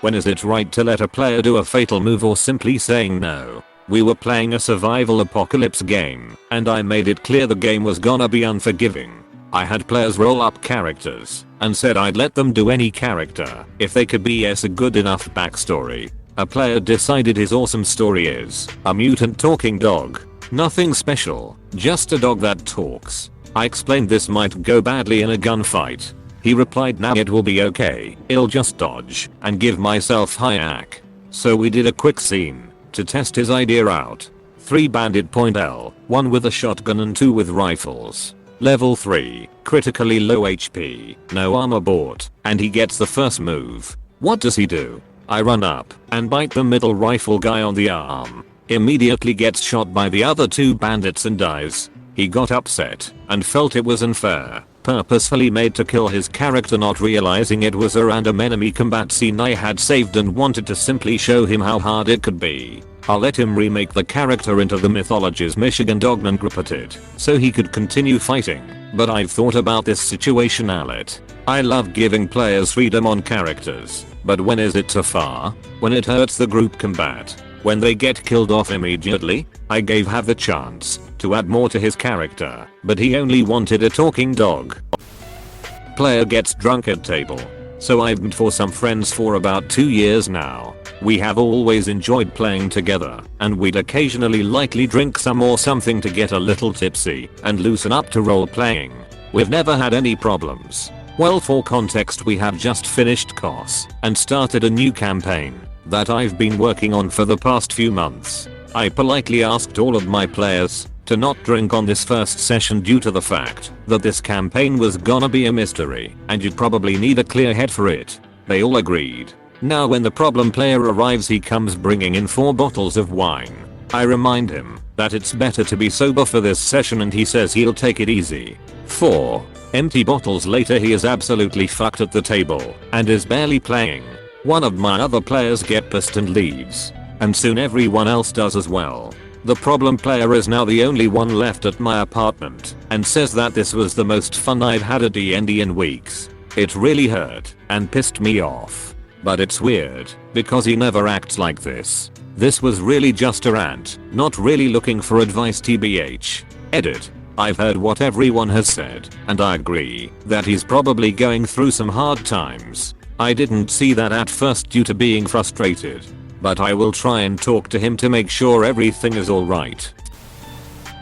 When is it right to let a player do a fatal move or simply saying no? We were playing a survival apocalypse game, and I made it clear the game was gonna be unforgiving. I had players roll up characters, and said I'd let them do any character if they could BS a good enough backstory. A player decided his awesome story is a mutant talking dog. Nothing special, just a dog that talks. I explained this might go badly in a gunfight. He replied nah, it will be okay, I'll just dodge and give myself high AC. So we did a quick scene to test his idea out. 3 bandit point L, 1 with a shotgun and 2 with rifles. Level 3, critically low HP, no armor bought, and he gets the first move. What does he do? I run up and bite the middle rifle guy on the arm. Immediately gets shot by the other 2 bandits and dies. He got upset and felt it was unfair, purposefully made to kill his character, not realizing it was a random enemy combat scene I had saved and wanted to simply show him how hard it could be. I'll let him remake the character into the mythology's Michigan Dogman repeated so he could continue fighting, but I've thought about this situation Alet. I love giving players freedom on characters, but when is it too far? When it hurts the group combat? When they get killed off immediately? I gave Hav the chance to add more to his character, but he only wanted a talking dog. Player gets drunk at table. So I've been for some friends for about 2 years now. We have always enjoyed playing together, and we'd occasionally lightly drink some or something to get a little tipsy and loosen up to role playing. We've never had any problems. Well, for context, we have just finished COS and started a new campaign that I've been working on for the past few months. I politely asked all of my players to not drink on this first session due to the fact that this campaign was gonna be a mystery and you'd probably need a clear head for it. They all agreed. Now when the problem player arrives, he comes bringing in 4 bottles of wine. I remind him that it's better to be sober for this session and he says he'll take it easy. 4 empty bottles later, he is absolutely fucked at the table and is barely playing. One of my other players gets pissed and leaves, and soon everyone else does as well. The problem player is now the only one left at my apartment and says that this was the most fun I've had at D&D in weeks. It really hurt and pissed me off. But it's weird because he never acts like this. This was really just a rant, not really looking for advice tbh. Edit. I've heard what everyone has said, and I agree that he's probably going through some hard times. I didn't see that at first due to being frustrated, but I will try and talk to him to make sure everything is alright.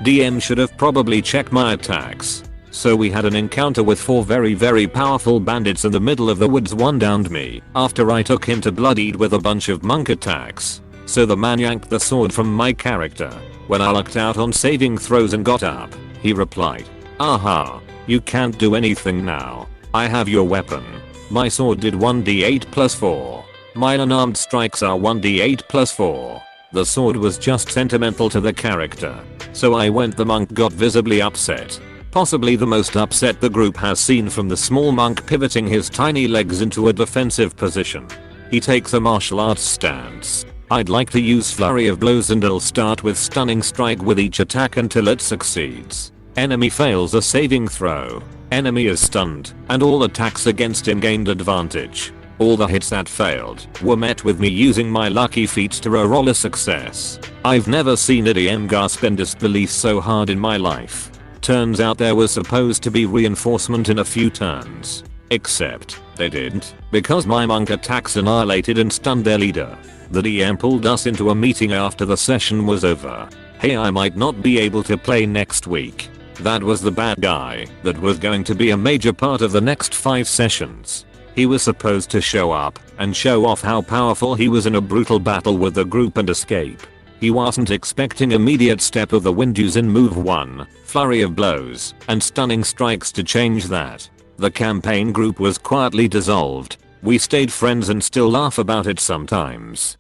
DM should have probably checked my attacks. So we had an encounter with 4 very powerful bandits in the middle of the woods. One downed me after I took him to bloodied with a bunch of monk attacks. So the man yanked the sword from my character. When I lucked out on saving throws and got up, he replied, "Aha, you can't do anything now. I have your weapon." My sword did 1d8 plus 4. My unarmed strikes are 1d8 plus 4. The sword was just sentimental to the character. So I went. The monk got visibly upset. Possibly the most upset the group has seen, from the small monk pivoting his tiny legs into a defensive position. He takes a martial arts stance. I'd like to use flurry of blows and I'll start with stunning strike with each attack until it succeeds. Enemy fails a saving throw. Enemy is stunned and all attacks against him gained advantage. All the hits that failed were met with me using my lucky feat to roll a success. I've never seen a DM gasp in disbelief so hard in my life. Turns out there was supposed to be reinforcement in a few turns. Except they didn't, because my monk attacks annihilated and stunned their leader. The DM pulled us into a meeting after the session was over. Hey, I might not be able to play next week. That was the bad guy that was going to be a major part of the next 5 sessions. He was supposed to show up and show off how powerful he was in a brutal battle with the group and escape. He wasn't expecting immediate step of the wind use in move 1, flurry of blows, and stunning strikes to change that. The campaign group was quietly dissolved. We stayed friends and still laugh about it sometimes.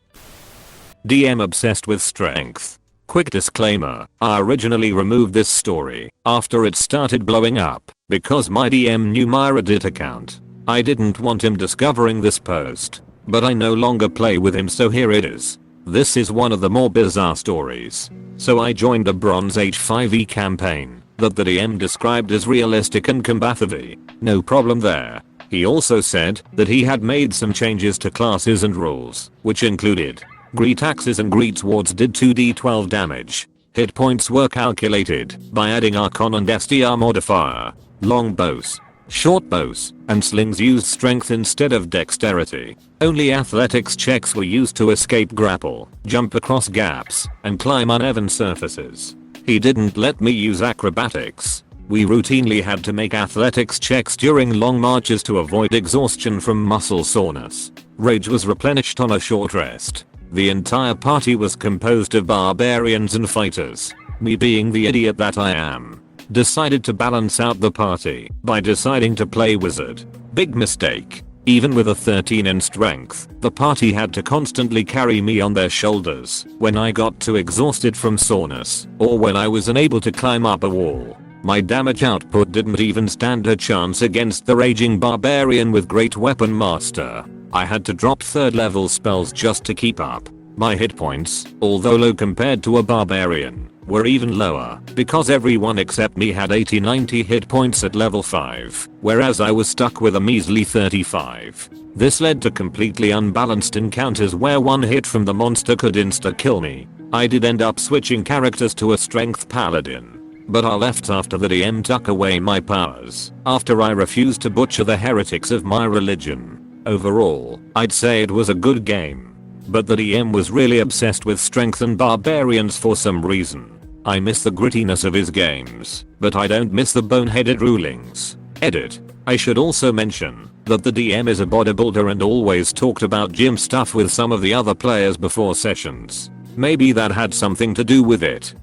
DM obsessed with strength. Quick disclaimer, I originally removed this story after it started blowing up because my DM knew my Reddit account. I didn't want him discovering this post, but I no longer play with him, so here it is. This is one of the more bizarre stories. So I joined a Bronze Age 5e campaign that the DM described as realistic and combative. No problem there. He also said that he had made some changes to classes and rules, which included greet axes and greet swords did 2d12 damage. Hit points were calculated by adding Archon and STR modifier. Long bows, short bows, and slings used strength instead of dexterity. Only athletics checks were used to escape grapple, jump across gaps, and climb uneven surfaces. He didn't let me use acrobatics. We routinely had to make athletics checks during long marches to avoid exhaustion from muscle soreness. Rage was replenished on a short rest. The entire party was composed of barbarians and fighters. Me, being the idiot that I am, decided to balance out the party by deciding to play wizard. Big mistake. Even with a 13 in strength, the party had to constantly carry me on their shoulders when I got too exhausted from soreness or when I was unable to climb up a wall. My damage output didn't even stand a chance against the raging barbarian with Great Weapon Master. I had to drop 3rd level spells just to keep up. My hit points, although low compared to a barbarian, were even lower because everyone except me had 80-90 hit points at level 5, whereas I was stuck with a measly 35. This led to completely unbalanced encounters where one hit from the monster could insta-kill me. I did end up switching characters to a strength paladin, but I left after the DM took away my powers after I refused to butcher the heretics of my religion. Overall, I'd say it was a good game, but the DM was really obsessed with strength and barbarians for some reason. I miss the grittiness of his games, but I don't miss the boneheaded rulings. Edit. I should also mention that the DM is a bodybuilder and always talked about gym stuff with some of the other players before sessions. Maybe that had something to do with it.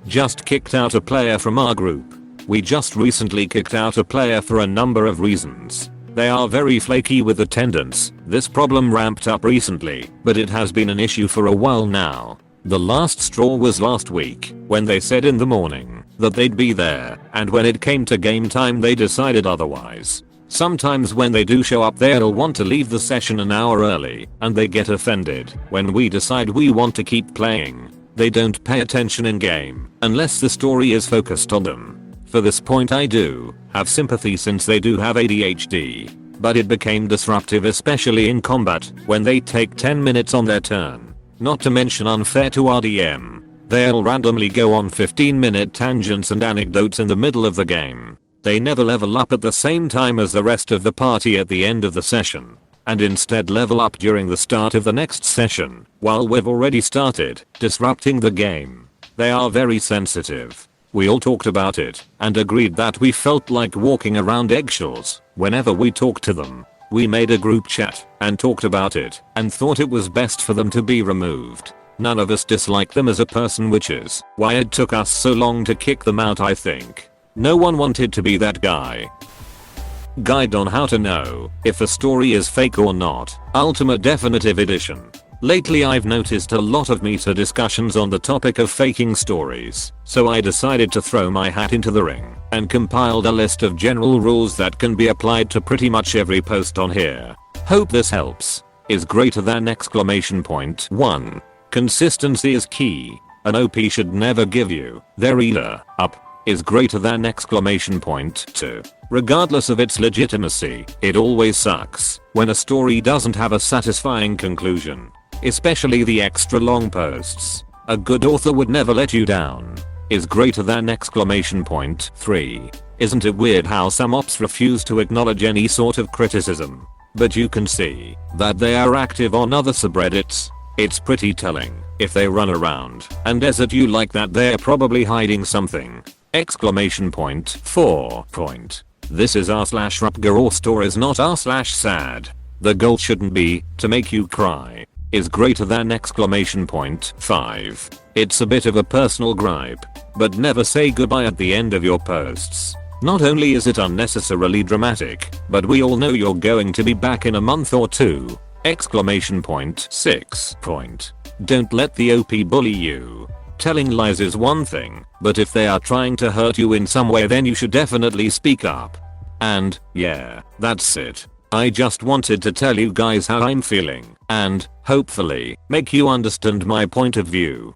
Just kicked out a player from our group. We just recently kicked out a player for a number of reasons. They are very flaky with attendance. This problem ramped up recently, but it has been an issue for a while now. The last straw was last week, when they said in the morning that they'd be there, and when it came to game time they decided otherwise. Sometimes when they do show up they'll want to leave the session an hour early, and they get offended when we decide we want to keep playing. They don't pay attention in game, unless the story is focused on them. For this point I do have sympathy since they do have ADHD, but it became disruptive especially in combat when they take 10 minutes on their turn. Not to mention unfair to our DM. They'll randomly go on 15-minute tangents and anecdotes in the middle of the game. They never level up at the same time as the rest of the party at the end of the session, and instead level up during the start of the next session while we've already started, disrupting the game. They are very sensitive. We all talked about it and agreed that we felt like walking around eggshells whenever we talked to them. We made a group chat and talked about it and thought it was best for them to be removed. None of us dislike them as a person, which is why it took us so long to kick them out. I think no one wanted to be that guy. Guide on how to know if a story is fake or not. Ultimate Definitive Edition. Lately I've noticed a lot of meta discussions on the topic of faking stories, so I decided to throw my hat into the ring and compiled a list of general rules that can be applied to pretty much every post on here. Hope this helps. Is greater than exclamation point 1. Consistency is key. An OP should never give you their either up. Is greater than exclamation point 2. Regardless of its legitimacy, it always sucks when a story doesn't have a satisfying conclusion. Especially the extra long posts. A good author would never let you down. Is greater than exclamation point 3. Isn't it weird how some ops refuse to acknowledge any sort of criticism, but you can see that they are active on other subreddits? It's pretty telling. If they run around and desert you like that, they're probably hiding something. Exclamation point 4. This is r/Rupger or store is not r/sad. The goal shouldn't be to make you cry. Is greater than exclamation point 5. It's a bit of a personal gripe, but never say goodbye at the end of your posts. Not only is it unnecessarily dramatic, but we all know you're going to be back in a month or two. Exclamation point 6. Don't let the OP bully you. Telling lies is one thing, but if they are trying to hurt you in some way, then you should definitely speak up. And yeah, that's it. I just wanted to tell you guys how I'm feeling and hopefully make you understand my point of view.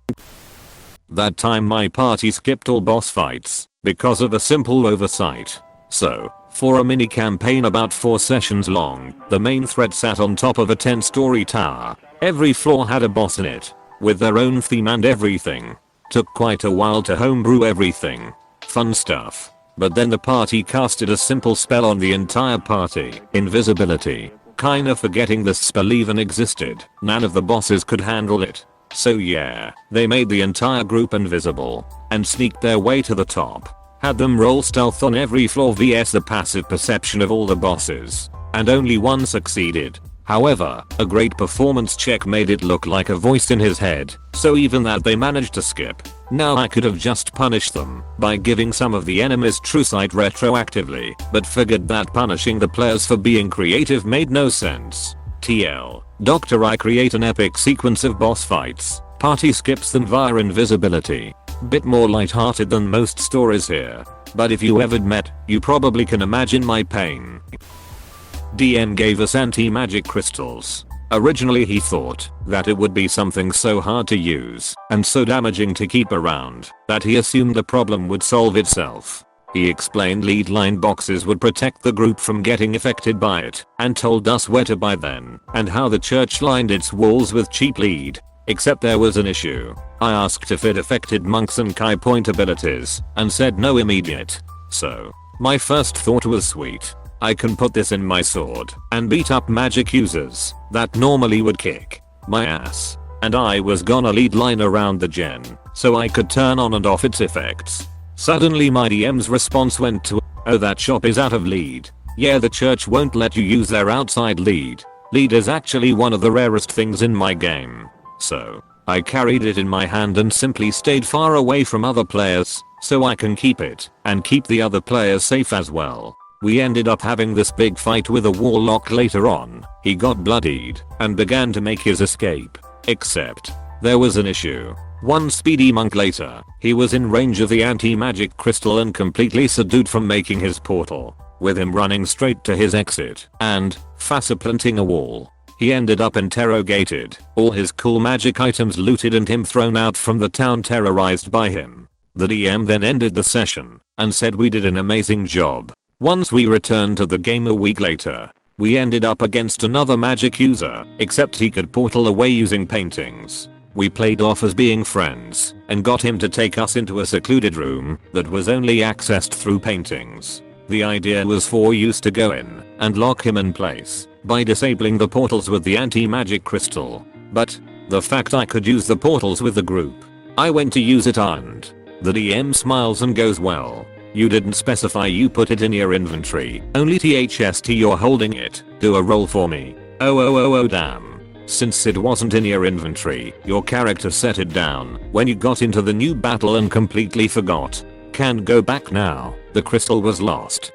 That time my party skipped all boss fights because of a simple oversight. So For a mini campaign about 4 sessions long, the main thread sat on top of a 10-story tower. Every floor had a boss in it, with their own theme and everything. Took quite a while to homebrew everything. Fun stuff. But then the party casted a simple spell on the entire party, invisibility. Kinda forgetting this spell even existed. None of the bosses could handle it. So yeah, they made the entire group invisible and sneaked their way to the top. Had them roll stealth on every floor vs the passive perception of all the bosses, and only one succeeded. However, a great performance check made it look like a voice in his head, so even that they managed to skip. Now I could have just punished them by giving some of the enemies true sight retroactively, but figured that punishing the players for being creative made no sense. TL. Doctor, I create an epic sequence of boss fights, party skips them via invisibility. Bit more light-hearted than most stories here, but if you ever met, you probably can imagine my pain. DM gave us anti-magic crystals. Originally he thought that it would be something so hard to use and so damaging to keep around that he assumed the problem would solve itself. He explained lead line boxes would protect the group from getting affected by it and told us where to buy them and how the church lined its walls with cheap lead. Except there was an issue. I asked if it affected monks and Kai point abilities and said no immediate. So, my first thought was sweet. I can put this in my sword and beat up magic users that normally would kick my ass. And I was gonna lead line around the gen so I could turn on and off its effects. Suddenly my DM's response went to, oh, that shop is out of lead. Yeah, the church won't let you use their outside lead. Lead is actually one of the rarest things in my game. So, I carried it in my hand and simply stayed far away from other players so I can keep it and keep the other players safe as well. We ended up having this big fight with a warlock later on. He got bloodied and began to make his escape. Except, there was an issue. One speedy monk later, he was in range of the anti-magic crystal and completely subdued from making his portal, with him running straight to his exit and faceplanting a wall. He ended up interrogated, all his cool magic items looted and him thrown out from the town terrorized by him. The DM then ended the session and said we did an amazing job. Once we returned to the game a week later, we ended up against another magic user, except he could portal away using paintings. We played off as being friends and got him to take us into a secluded room that was only accessed through paintings. The idea was for us to go in and lock him in place by disabling the portals with the anti-magic crystal. But the fact I could use the portals with the group, I went to use it and the DM smiles and goes, well, you didn't specify you put it in your inventory, only THST you're holding it, do a roll for me. Oh damn. Since it wasn't in your inventory, your character set it down when you got into the new battle and completely forgot. Can't go back now, the crystal was lost.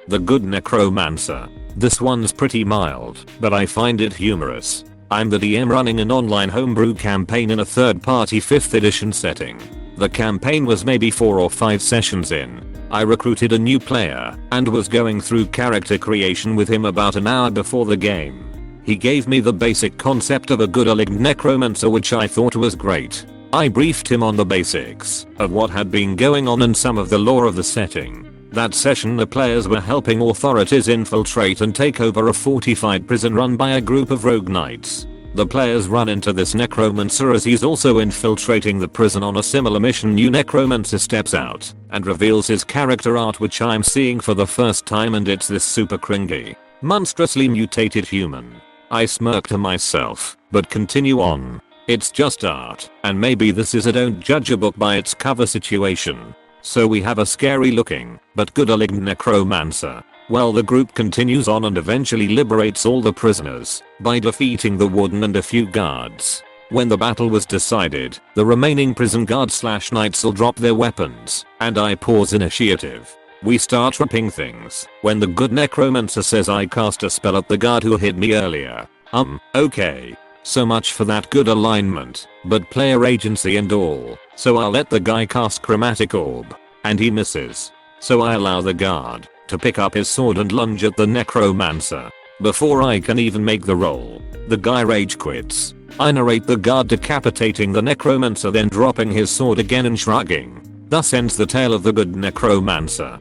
The Good Necromancer. This one's pretty mild, but I find it humorous. I'm the DM running an online homebrew campaign in a third-party 5th edition setting. The campaign was maybe 4 or 5 sessions in. I recruited a new player and was going through character creation with him about an hour before the game. He gave me the basic concept of a good aligned necromancer, which I thought was great. I briefed him on the basics of what had been going on and some of the lore of the setting. That session the players were helping authorities infiltrate and take over a fortified prison run by a group of rogue knights. The players run into this necromancer as he's also infiltrating the prison on a similar mission. New necromancer steps out and reveals his character art, which I'm seeing for the first time, and it's this super cringy, monstrously mutated human. I smirk to myself, but continue on. It's just art, and maybe this is a don't judge a book by its cover situation. So we have a scary looking, but good aligned necromancer. Well, the group continues on and eventually liberates all the prisoners by defeating the warden and a few guards. When the battle was decided, the remaining prison guards / knights all drop their weapons, and I pause initiative. We start ripping things when the good necromancer says I cast a spell at the guard who hit me earlier. Okay. So much for that good alignment, but player agency and all, so I'll let the guy cast chromatic orb, and he misses. So I allow the guard to pick up his sword and lunge at the necromancer. Before I can even make the roll, the guy rage quits. I narrate the guard decapitating the necromancer, then dropping his sword again and shrugging. Thus ends the tale of the good necromancer.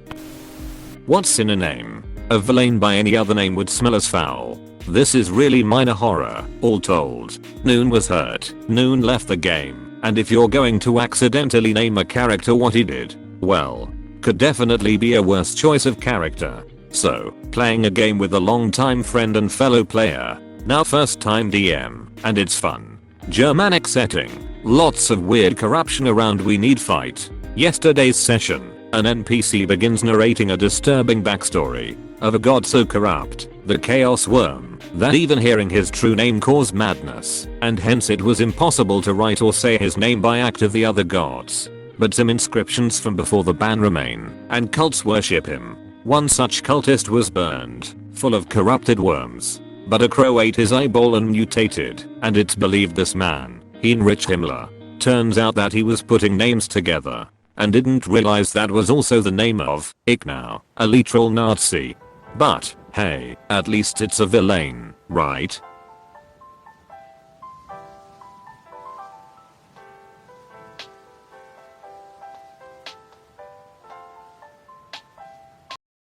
What's in a name? A villain by any other name would smell as foul. This is really minor horror, all told. Noon was hurt, Noon left the game, and if you're going to accidentally name a character what he did, well, could definitely be a worse choice of character. So, playing a game with a longtime friend and fellow player, now first time DM, and it's fun. Germanic setting, lots of weird corruption around, we need fight. Yesterday's session, an NPC begins narrating a disturbing backstory of a god so corrupt, the Chaos Worm, that even hearing his true name caused madness, and hence it was impossible to write or say his name by act of the other gods. But some inscriptions from before the ban remain, and cults worship him. One such cultist was burned, full of corrupted worms. But a crow ate his eyeball and mutated, and it's believed this man, Heinrich Himmler. Turns out that he was putting names together, and didn't realize that was also the name of Icknow, a literal Nazi. But, hey, at least it's a villain, right?